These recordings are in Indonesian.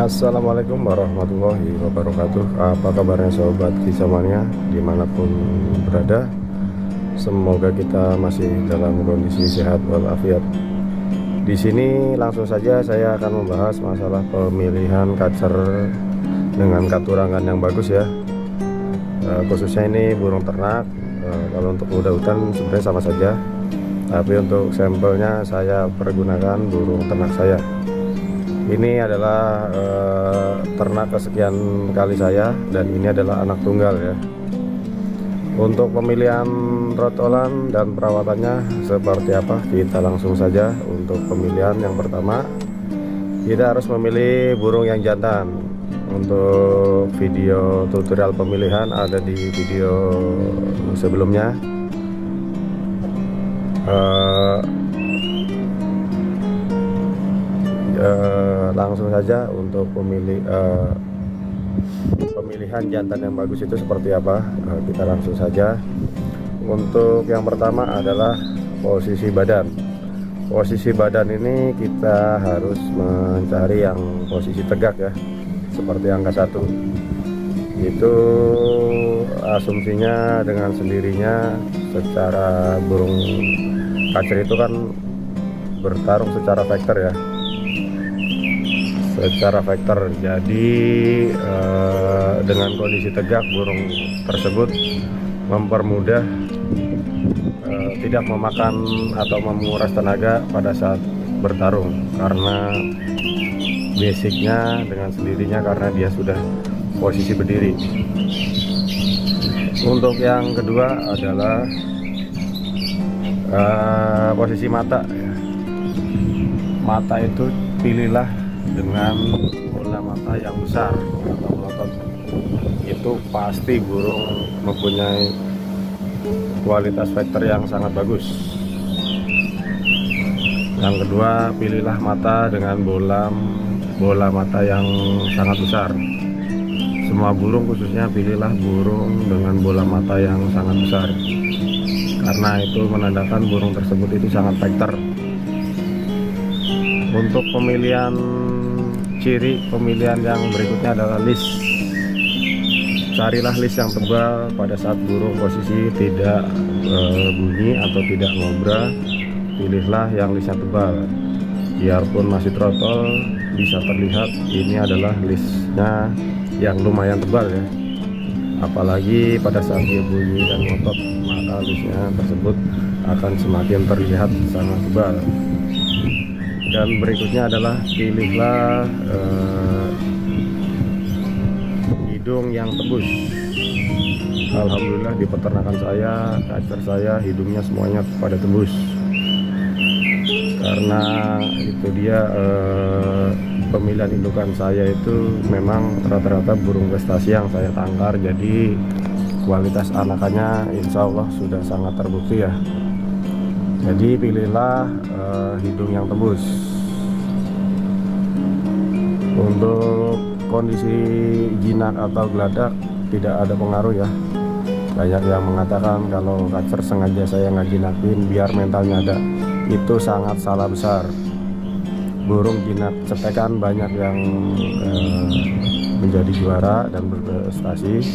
Assalamualaikum warahmatullahi wabarakatuh. Apa kabarnya sobat Kisahmania dimanapun berada? Semoga kita masih dalam kondisi sehat walafiat. Di sini langsung saja saya akan membahas masalah pemilihan kacer dengan katurangan yang bagus ya. Khususnya ini burung ternak. Kalau untuk udang-udang sebenarnya sama saja, tapi untuk sampelnya saya pergunakan burung ternak saya. Ini adalah ternak kesekian kali saya, dan ini adalah anak tunggal ya. Untuk pemilihan rotolan dan perawatannya seperti apa, kita langsung saja. Untuk pemilihan yang pertama, kita harus memilih burung yang jantan. Untuk video tutorial pemilihan ada di video sebelumnya. Langsung saja untuk pemilihan jantan yang bagus itu seperti apa, kita langsung saja. Untuk yang pertama adalah posisi badan. Posisi badan ini kita harus mencari yang posisi tegak ya, seperti angka 1. Itu asumsinya dengan sendirinya secara burung kacer itu kan bertarung secara vektor ya, jadi dengan kondisi tegak burung tersebut mempermudah tidak memakan atau menguras tenaga pada saat bertarung, karena basicnya dengan sendirinya karena dia sudah posisi berdiri. Untuk yang kedua adalah posisi mata ya. Mata itu pilihlah dengan bola mata yang besar atau melotot. Itu pasti burung mempunyai kualitas vektor yang sangat bagus. Yang kedua, pilihlah mata dengan bola mata yang sangat besar. Semua burung khususnya pilihlah burung dengan bola mata yang sangat besar, karena itu menandakan burung tersebut itu sangat vektor. Untuk ciri pemilihan yang berikutnya adalah list. Carilah list yang tebal pada saat burung posisi tidak bunyi atau tidak ngobrol. Pilihlah yang listnya tebal, biarpun masih trotol bisa terlihat ini adalah listnya yang lumayan tebal ya. Apalagi pada saat dia bunyi dan ngotot, maka listnya tersebut akan semakin terlihat sangat tebal. Dan berikutnya adalah pilihlah hidung yang tembus. Alhamdulillah di peternakan saya, kacer saya hidungnya semuanya pada tembus. Karena itu dia pemilihan indukan saya itu memang rata-rata burung prestasi yang saya tangkar, jadi kualitas anakannya insya Allah sudah sangat terbukti ya. Jadi pilihlah hidung yang tembus. Untuk kondisi jinak atau geladak tidak ada pengaruh ya. Banyak yang mengatakan kalau kacer sengaja saya nggak jinakin biar mentalnya ada. Itu sangat salah besar. Burung jinak cetekan banyak yang menjadi juara dan berprestasi.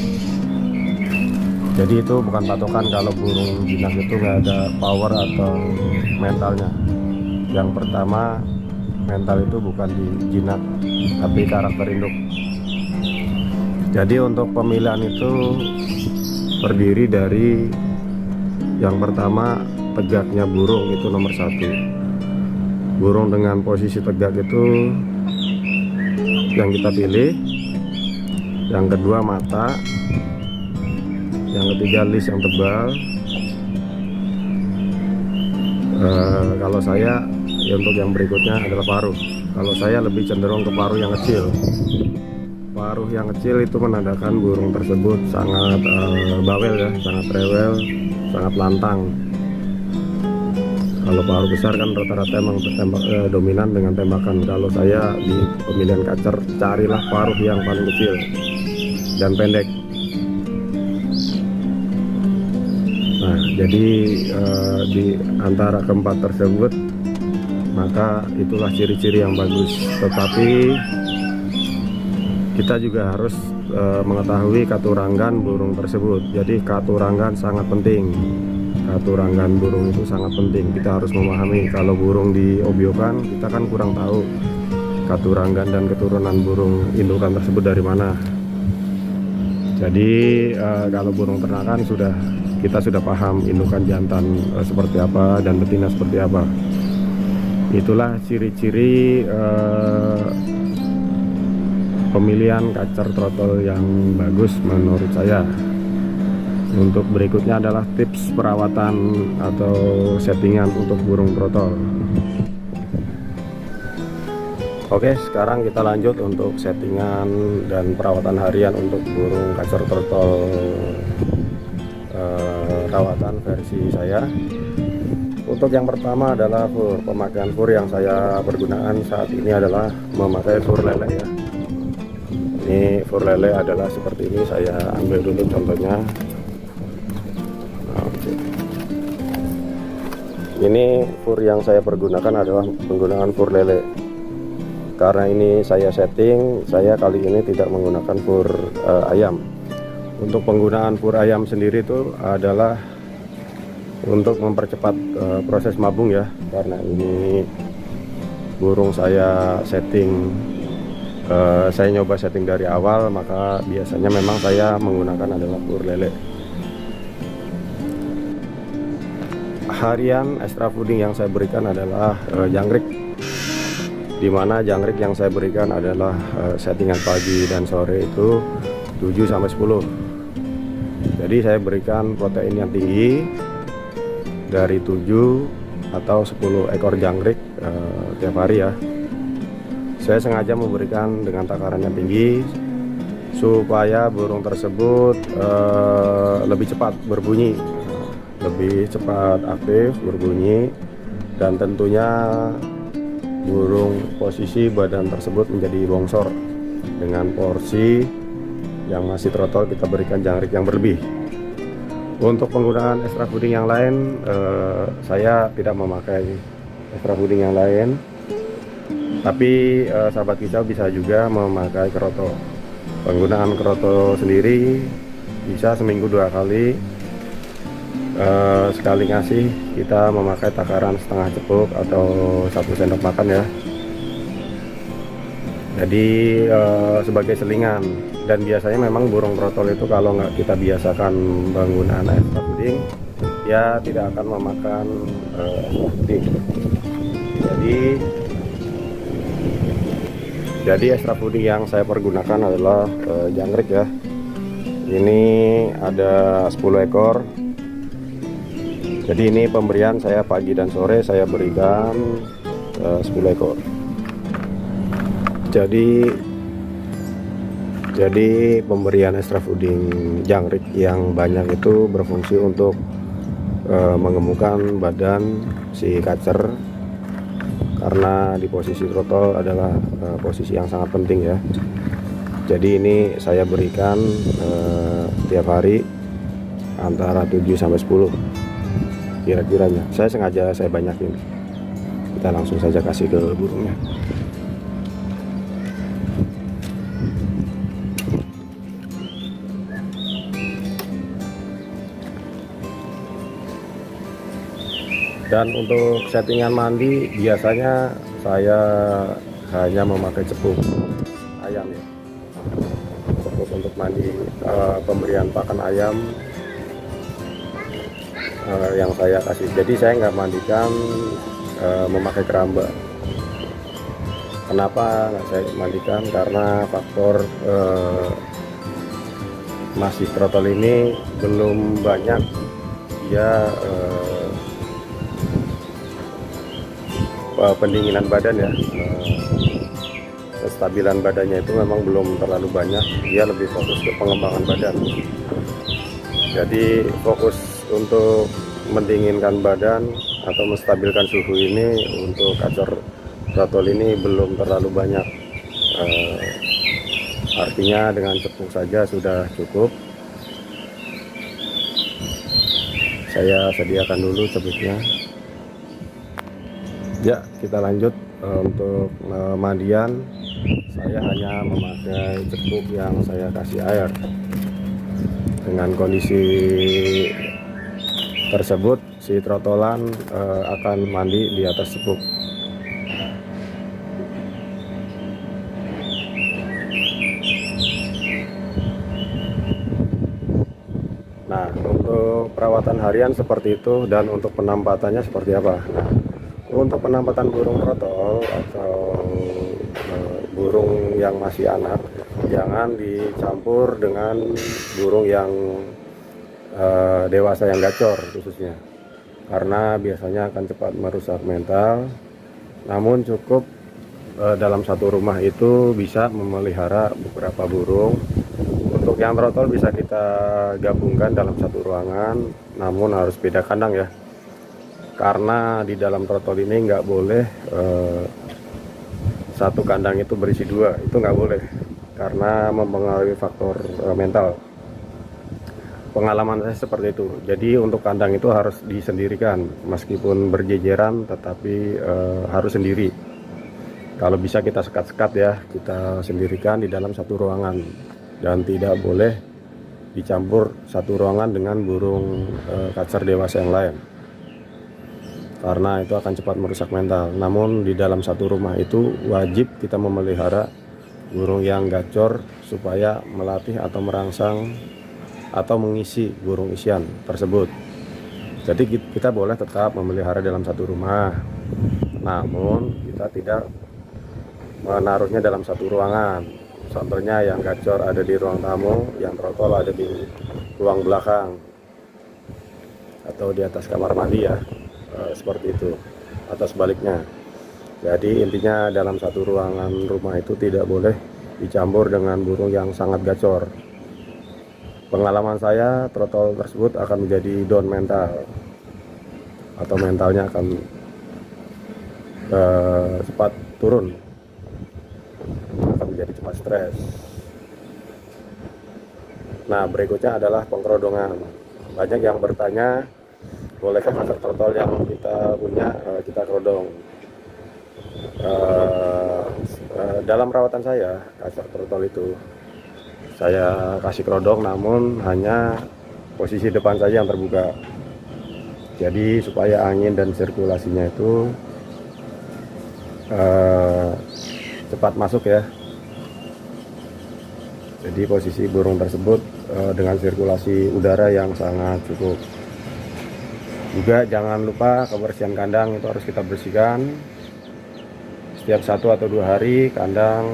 Jadi itu bukan patokan kalau burung jinak itu nggak ada power atau mentalnya. Yang pertama, mental itu bukan di jinak tapi karakter induk. Jadi untuk pemilihan itu terdiri dari yang pertama, tegaknya burung itu nomor 1. Burung dengan posisi tegak itu yang kita pilih. Yang kedua, mata. Yang ketiga, list yang tebal. Kalau saya untuk yang berikutnya adalah paruh. Kalau saya lebih cenderung ke paruh yang kecil. Paruh yang kecil itu menandakan burung tersebut sangat bawel ya, sangat rewel, sangat lantang. Kalau paruh besar kan rata-rata emang dominan dengan tembakan. Kalau saya di pemilihan kacer, carilah paruh yang paling kecil dan pendek. Nah, jadi di antara keempat tersebut, maka itulah ciri-ciri yang bagus. Tetapi kita juga harus mengetahui katuranggan burung tersebut. Jadi katuranggan sangat penting. Katuranggan burung itu sangat penting. Kita harus memahami kalau burung diobiokan, kita kan kurang tahu katuranggan dan keturunan burung indukan tersebut dari mana. Jadi kalau burung ternakan kita sudah paham indukan jantan seperti apa dan betina seperti apa. Itulah ciri-ciri pemilihan kacer trotol yang bagus menurut saya. Untuk berikutnya adalah tips perawatan atau settingan untuk burung trotol. Oke, sekarang kita lanjut untuk settingan dan perawatan harian untuk burung kacer trotol rawatan versi saya. Untuk yang pertama adalah pemakaian fur yang saya pergunakan saat ini adalah memakai fur lele ya. Ini fur lele adalah seperti ini, saya ambil dulu contohnya. Ini fur yang saya pergunakan adalah penggunaan fur lele. Karena ini saya setting, saya kali ini tidak menggunakan fur ayam. Untuk penggunaan fur ayam sendiri itu adalah untuk mempercepat proses mabung ya. Karena ini burung saya setting, saya nyoba setting dari awal, maka biasanya memang saya menggunakan adalah fur lele. Harian extra fooding yang saya berikan adalah jangkrik, dimana jangkrik yang saya berikan adalah settingan pagi dan sore itu 7-10. Jadi saya berikan protein yang tinggi dari 7 atau 10 ekor jangkrik tiap hari ya. Saya sengaja memberikan dengan takaran yang tinggi supaya burung tersebut lebih cepat berbunyi, lebih cepat aktif berbunyi, dan tentunya burung posisi badan tersebut menjadi bongsor. Dengan porsi yang masih trotol kita berikan jangkrik yang berlebih. Untuk penggunaan extra fooding yang lain, saya tidak memakai extra fooding yang lain, tapi sahabat kicau bisa juga memakai keroto. Penggunaan keroto sendiri bisa seminggu 2 kali. Sekali ngasih kita memakai takaran setengah cepuk atau 1 sendok makan ya. Jadi sebagai selingan. Dan biasanya memang burung trotol itu kalau nggak kita biasakan penggunaan extra fooding, ya tidak akan memakan extra fooding. Jadi extra fooding yang saya pergunakan adalah jangkrik ya. Ini ada 10 ekor. Jadi ini pemberian saya pagi dan sore, saya berikan 10 ekor. Jadi pemberian extra fooding jangkrik yang banyak itu berfungsi untuk mengemukkan badan si kacer, karena di posisi trotol adalah posisi yang sangat penting ya. Jadi ini saya berikan tiap hari antara 7-10 kira-kiranya. Saya sengaja saya banyakin. Kita langsung saja kasih ke burungnya. Dan untuk settingan mandi biasanya saya hanya memakai cepuk ayam ya. Cepuk untuk mandi, pemberian pakan ayam yang saya kasih. Jadi saya nggak mandikan memakai keramba. Kenapa nggak saya mandikan? Karena faktor masih trotol ini belum banyak dia pendinginan badan ya. Kestabilan badannya itu memang belum terlalu banyak, dia lebih fokus ke pengembangan badan. Jadi fokus untuk mendinginkan badan atau menstabilkan suhu ini untuk kacer trotol ini belum terlalu banyak. Artinya dengan cepuk saja sudah cukup. Saya sediakan dulu cepuknya. Ya, kita lanjut. untuk mandian saya hanya memakai cekuk yang saya kasih air. Dengan kondisi tersebut si trotolan akan mandi di atas cekuk. Nah, untuk perawatan harian seperti itu, dan untuk penampatannya seperti apa? Nah, untuk penampatan burung trotol atau burung yang masih anak, jangan dicampur dengan burung yang dewasa yang gacor khususnya, karena biasanya akan cepat merusak mental. Namun cukup dalam satu rumah itu bisa memelihara beberapa burung. Untuk yang trotol bisa kita gabungkan dalam satu ruangan, namun harus beda kandang ya, karena di dalam trotol ini nggak boleh satu kandang itu berisi dua, itu nggak boleh, karena mempengaruhi faktor mental. Pengalaman saya seperti itu. Jadi untuk kandang itu harus disendirikan, meskipun berjejeran tetapi harus sendiri. Kalau bisa kita sekat-sekat ya, kita sendirikan di dalam satu ruangan, dan tidak boleh dicampur satu ruangan dengan burung kacer dewasa yang lain, karena itu akan cepat merusak mental. Namun di dalam satu rumah itu wajib kita memelihara burung yang gacor supaya melatih atau merangsang atau mengisi burung isian tersebut. Jadi kita boleh tetap memelihara dalam satu rumah, namun kita tidak menaruhnya dalam satu ruangan. Contohnya yang gacor ada di ruang tamu, yang trotol ada di ruang belakang atau di atas kamar mandi ya, seperti itu, atau sebaliknya. Jadi intinya dalam satu ruangan rumah itu tidak boleh dicampur dengan burung yang sangat gacor. Pengalaman saya, trotol tersebut akan menjadi down mental, atau mentalnya akan cepat turun, akan menjadi cepat stres. Nah, berikutnya adalah pengkerodongan. Banyak yang bertanya, bolehkah kacer trotol yang kita punya kita kerodong? Dalam rawatan saya, kacer trotol itu saya kasih kerodong, namun hanya posisi depan saja yang terbuka. Jadi supaya angin dan sirkulasinya itu cepat masuk ya. Jadi posisi burung tersebut dengan sirkulasi udara yang sangat cukup. Juga jangan lupa kebersihan kandang itu harus kita bersihkan setiap 1 atau 2 hari. Kandang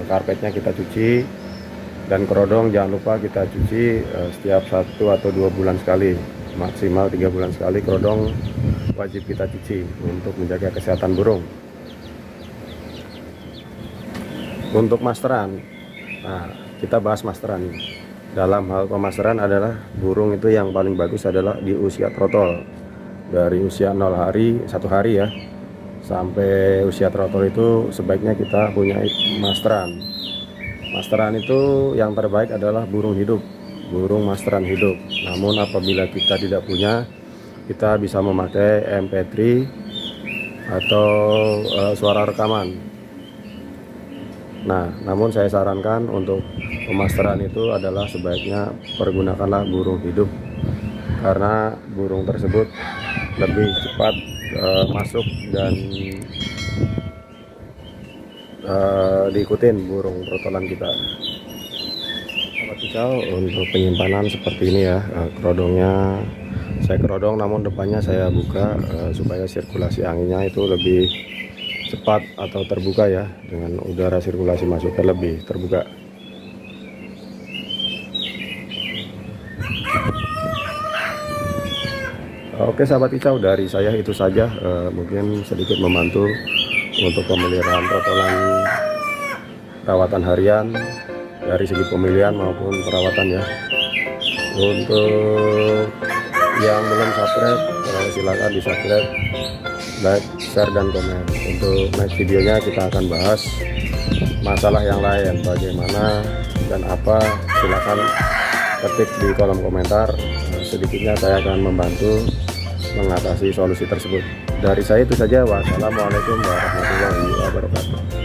karpetnya kita cuci, dan kerodong jangan lupa kita cuci setiap 1 atau 2 bulan sekali, maksimal 3 bulan sekali. Kerodong wajib kita cuci untuk menjaga kesehatan burung. Untuk masteran, nah kita bahas masteran. Dalam hal pemasteran adalah burung itu yang paling bagus adalah di usia trotol, dari usia 0 hari, 1 hari ya, sampai usia trotol itu sebaiknya kita punya masteran. Masteran itu yang terbaik adalah burung hidup, burung masteran hidup. Namun apabila kita tidak punya, kita bisa memakai MP3 atau suara rekaman. Nah, namun saya sarankan untuk pemasteran itu adalah sebaiknya pergunakanlah burung hidup, karena burung tersebut lebih cepat masuk dan diikutin burung trotolan kita. Sahabat kicau, untuk penyimpanan seperti ini ya, kerodongnya saya kerodong, namun depannya saya buka supaya sirkulasi anginnya itu lebih cepat atau terbuka ya, dengan udara sirkulasi masuknya lebih terbuka. Oke sahabat kicau, dari saya itu saja, mungkin sedikit membantu untuk pemeliharaan trotolan, perawatan harian dari segi pemilihan maupun perawatan ya. Untuk yang belum subscribe, silakan di subscribe, like, share, dan komen. Untuk next videonya kita akan bahas masalah yang lain, bagaimana dan apa, silakan ketik di kolom komentar. Sedikitnya saya akan membantu mengatasi solusi tersebut. Dari saya itu saja. Wassalamualaikum warahmatullahi wabarakatuh.